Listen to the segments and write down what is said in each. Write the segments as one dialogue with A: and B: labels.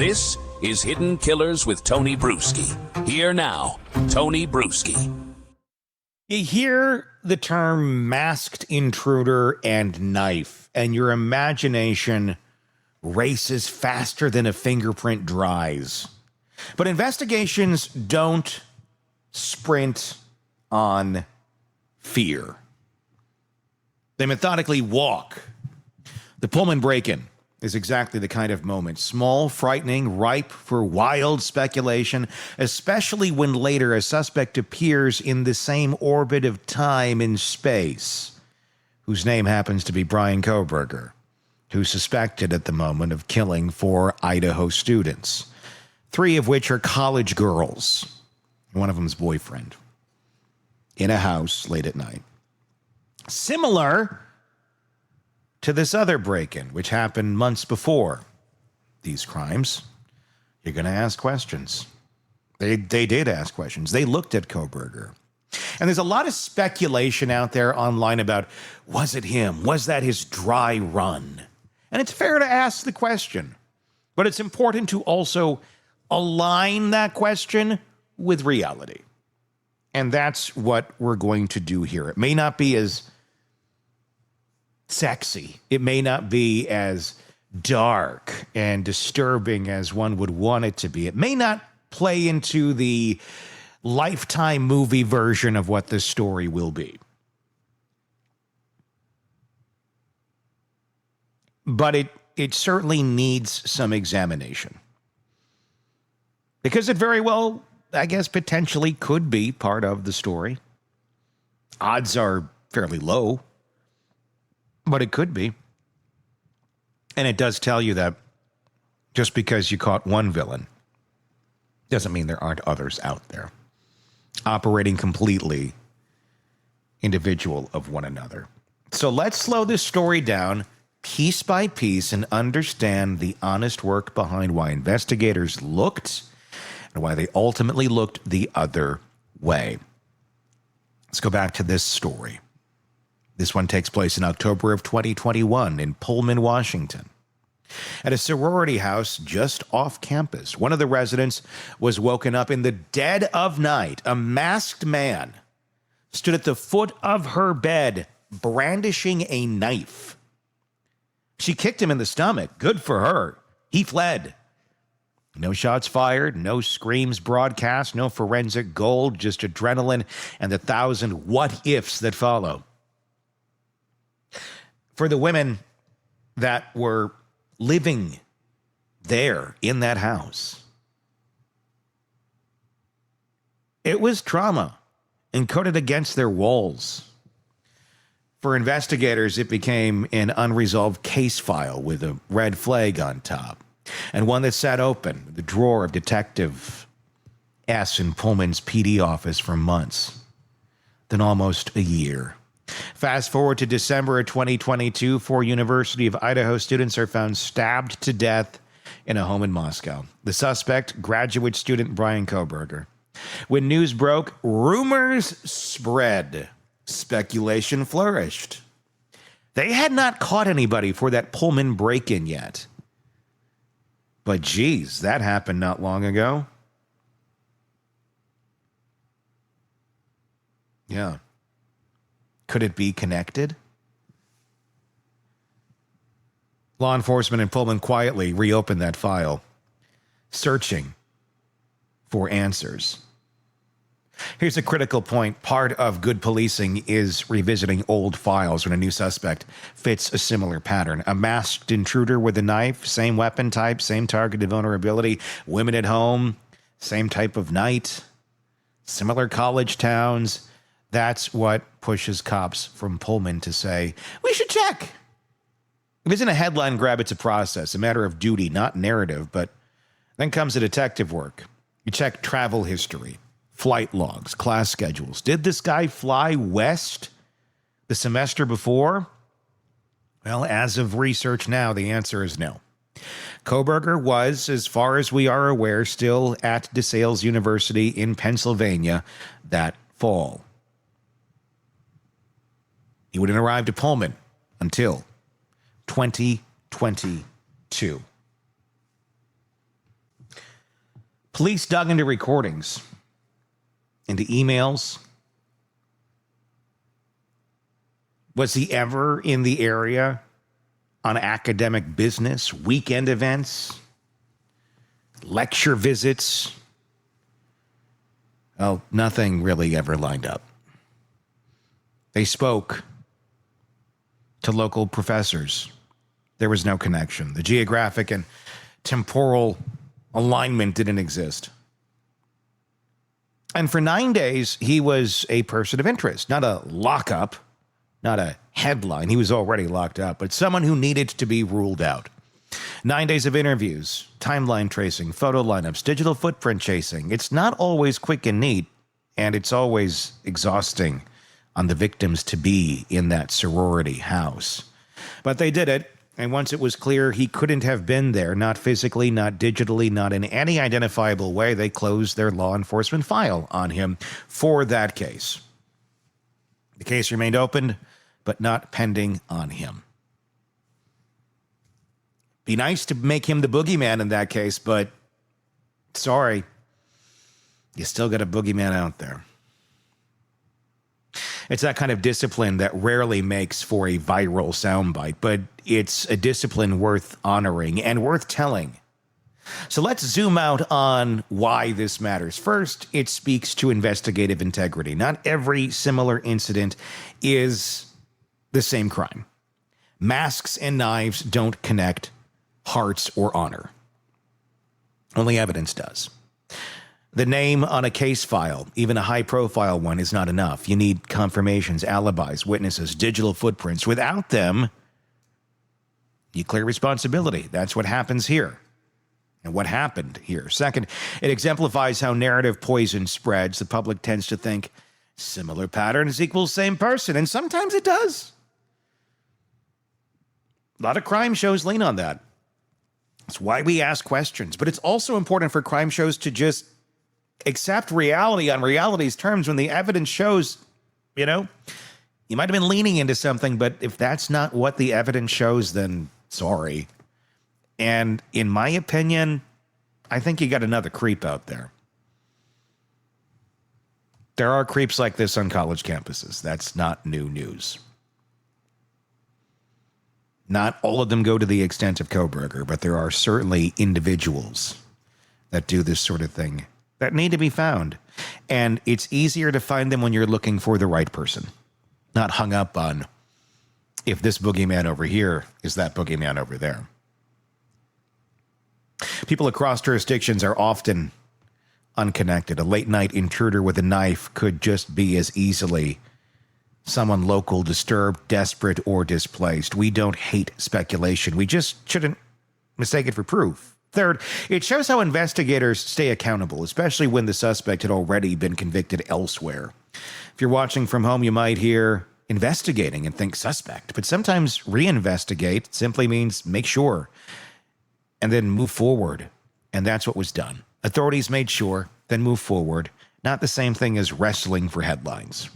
A: This is Hidden Killers with Tony Bruschi. Here now, Tony Bruschi.
B: You hear the term masked intruder and knife, and your imagination races faster than a fingerprint dries. But investigations don't sprint on fear. They methodically walk. The Pullman break-in is exactly the kind of moment. Small, frightening, ripe for wild speculation, especially when later a suspect appears in the same orbit of time and space, whose name happens to be Bryan Kohberger, who's suspected at the moment of killing 4 Idaho students, 3 of which are college girls, one of them's boyfriend, in a house late at night. Similar to this other break-in, which happened months before these crimes. You're going to ask questions. They did ask questions. They looked at Kohberger. And there's a lot of speculation out there online about, was it him? Was that his dry run? And it's fair to ask the question, but it's important to also align that question with reality. And that's what we're going to do here. It may not be as sexy. It may not be as dark and disturbing as one would want it to be. It may not play into the Lifetime movie version of what this story will be. But it certainly needs some examination. Because it very well, I guess, potentially could be part of the story. Odds are fairly low, but it could be. And it does tell you that just because you caught one villain doesn't mean there aren't others out there operating completely individual of one another. So let's slow this story down piece by piece and understand the honest work behind why investigators looked and why they ultimately looked the other way. Let's go back to this story. This one takes place in October of 2021 in Pullman, Washington. At a sorority house just off campus, one of the residents was woken up in the dead of night. A masked man stood at the foot of her bed, brandishing a knife. She kicked him in the stomach. Good for her. He fled. No shots fired, no screams broadcast, no forensic gold, just adrenaline and the 1,000 what-ifs that follow. For the women that were living there in that house, it was trauma encoded against their walls. For investigators, it became an unresolved case file with a red flag on top, and one that sat open in the drawer of Detective S in Pullman's PD office for months, then almost a year. Fast forward to December of 2022, 4 University of Idaho students are found stabbed to death in a home in Moscow. The suspect, graduate student Bryan Kohberger. When news broke, rumors spread. Speculation flourished. They had not caught anybody for that Pullman break-in yet. But geez, that happened not long ago. Yeah. Could it be connected? Law enforcement in Pullman quietly reopened that file, searching for answers. Here's a critical point. Part of good policing is revisiting old files when a new suspect fits a similar pattern. A masked intruder with a knife, same weapon type, same targeted vulnerability, women at home, same type of night, similar college towns. That's what pushes cops from Pullman to say, we should check. It isn't a headline grab, it's a process, a matter of duty, not narrative. But then comes the detective work. You check travel history, flight logs, class schedules. Did this guy fly west the semester before? Well, as of research now, the answer is no. Kohberger was, as far as we are aware, still at DeSales University in Pennsylvania that fall. He wouldn't arrive to Pullman until 2022. Police dug into recordings, into emails. Was he ever in the area on academic business, weekend events, lecture visits? Oh, nothing really ever lined up. They spoke to local professors. There was no connection. The geographic and temporal alignment didn't exist. And for 9 days, he was a person of interest, not a lockup, not a headline. He was already locked up, but someone who needed to be ruled out. 9 days of interviews, timeline tracing, photo lineups, digital footprint chasing. It's not always quick and neat, and it's always exhausting on the victims to be in that sorority house. But they did it, and once it was clear he couldn't have been there, not physically, not digitally, not in any identifiable way, they closed their law enforcement file on him for that case. The case remained open, but not pending on him. Be nice to make him the boogeyman in that case, but sorry, you still got a boogeyman out there. It's that kind of discipline that rarely makes for a viral soundbite, but it's a discipline worth honoring and worth telling. So let's zoom out on why this matters. First, it speaks to investigative integrity. Not every similar incident is the same crime. Masks and knives don't connect hearts or honor. Only evidence does. The name on a case file, even a high-profile one, is not enough. You need confirmations, alibis, witnesses, digital footprints. Without them, you clear responsibility. That's what happens here. And what happened here. Second, it exemplifies how narrative poison spreads. The public tends to think similar patterns equals same person, and sometimes it does. A lot of crime shows lean on that. That's why we ask questions. But it's also important for crime shows to just accept reality on reality's terms when the evidence shows, you might have been leaning into something, but if that's not what the evidence shows, then sorry. And in my opinion, I think you got another creep out there. There are creeps like this on college campuses. That's not new news. Not all of them go to the extent of Kohberger, but there are certainly individuals that do this sort of thing that need to be found. And it's easier to find them when you're looking for the right person, not hung up on if this boogeyman over here is that boogeyman over there. People across jurisdictions are often unconnected. A late-night intruder with a knife could just be as easily someone local, disturbed, desperate, or displaced. We don't hate speculation. We just shouldn't mistake it for proof. Third, it shows how investigators stay accountable, especially when the suspect had already been convicted elsewhere. If you're watching from home, you might hear investigating and think suspect, but sometimes reinvestigate simply means make sure and then move forward. And that's what was done. Authorities made sure, then move forward. Not the same thing as wrestling for headlines.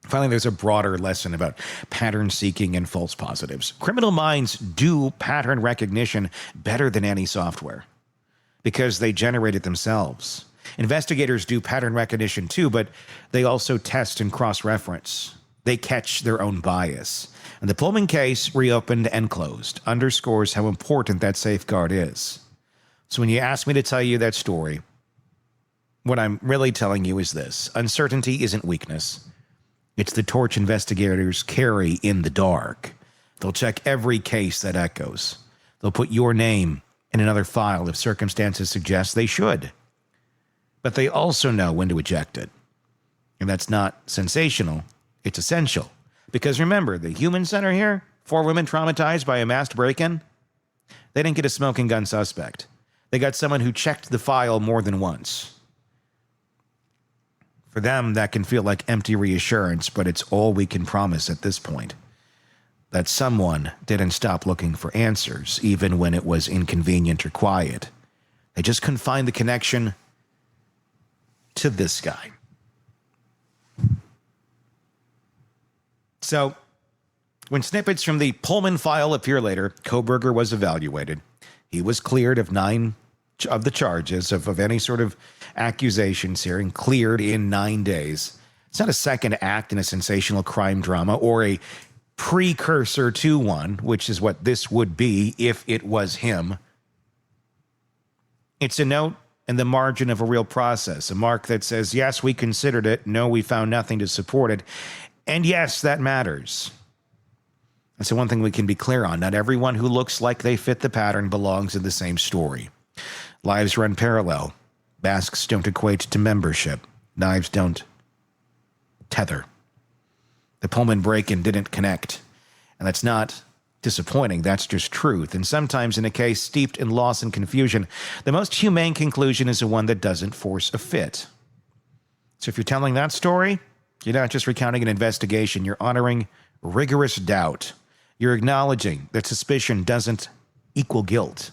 B: Finally, there's a broader lesson about pattern seeking and false positives. Criminal minds do pattern recognition better than any software because they generate it themselves. Investigators do pattern recognition too, but they also test and cross-reference. They catch their own bias. And the Pullman case, reopened and closed, underscores how important that safeguard is. So when you ask me to tell you that story, what I'm really telling you is this. Uncertainty isn't weakness. It's the torch investigators carry in the dark. They'll check every case that echoes. They'll put your name in another file if circumstances suggest they should. But they also know when to eject it. And that's not sensational. It's essential. Because remember, the human center here, 4 women traumatized by a masked break-in, they didn't get a smoking gun suspect. They got someone who checked the file more than once. For them, that can feel like empty reassurance, but it's all we can promise at this point. That someone didn't stop looking for answers, even when it was inconvenient or quiet. They just couldn't find the connection to this guy. So, when snippets from the Pullman file appear later, Kohberger was evaluated. He was cleared of 9 of the charges of any sort of accusations here and cleared in 9 days. It's not a second act in a sensational crime drama or a precursor to one, which is what this would be if it was him. It's a note in the margin of a real process, a mark that says, yes, we considered it, no, we found nothing to support it, and yes, that matters. That's the one thing we can be clear on. Not everyone who looks like they fit the pattern belongs in the same story. Lives run parallel. Masks don't equate to membership. Knives don't tether. The Pullman break-in didn't connect. And that's not disappointing. That's just truth. And sometimes in a case steeped in loss and confusion, the most humane conclusion is the one that doesn't force a fit. So if you're telling that story, you're not just recounting an investigation. You're honoring rigorous doubt. You're acknowledging that suspicion doesn't equal guilt.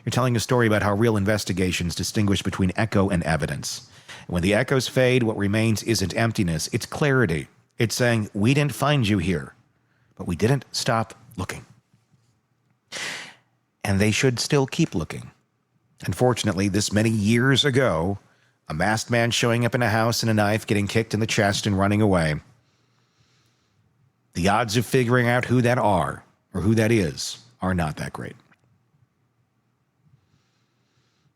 B: You're telling a story about how real investigations distinguish between echo and evidence. And when the echoes fade, what remains isn't emptiness, it's clarity. It's saying, we didn't find you here, but we didn't stop looking. And they should still keep looking. Unfortunately, this many years ago, a masked man showing up in a house and a knife, getting kicked in the chest and running away. The odds of figuring out who that are, or who that is, are not that great.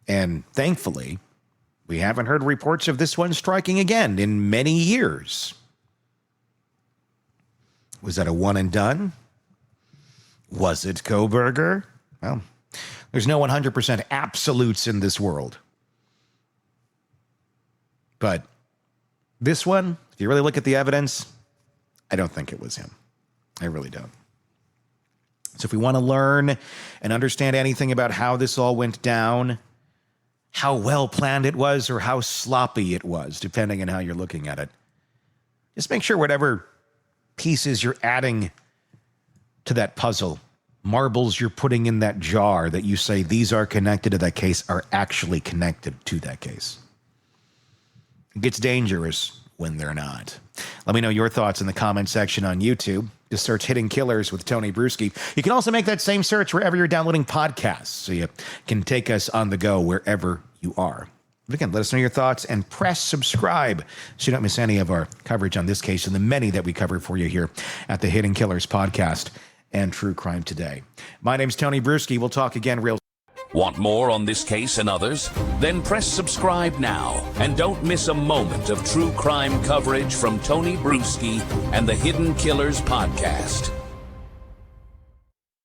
B: And thankfully, we haven't heard reports of this one striking again in many years. Was that a one and done? Was it Kohberger? Well, there's no 100% absolutes in this world. But this one, if you really look at the evidence, I don't think it was him. I really don't. So if we want to learn and understand anything about how this all went down, how well planned it was or how sloppy it was, depending on how you're looking at it, just make sure whatever pieces you're adding to that puzzle, marbles you're putting in that jar that you say these are connected to that case, are actually connected to that case. It gets dangerous when they're not. Let me know your thoughts in the comment section on YouTube. Just search Hidden Killers with Tony Bruschi. You can also make that same search wherever you're downloading podcasts, so you can take us on the go wherever you are. But again, let us know your thoughts and press subscribe so you don't miss any of our coverage on this case and the many that we cover for you here at the Hidden Killers podcast and True Crime Today. My name's Tony Bruschi. We'll talk again real soon.
A: Want more on this case and others? Then press subscribe now and don't miss a moment of true crime coverage from Tony Bruschi and the Hidden Killers podcast.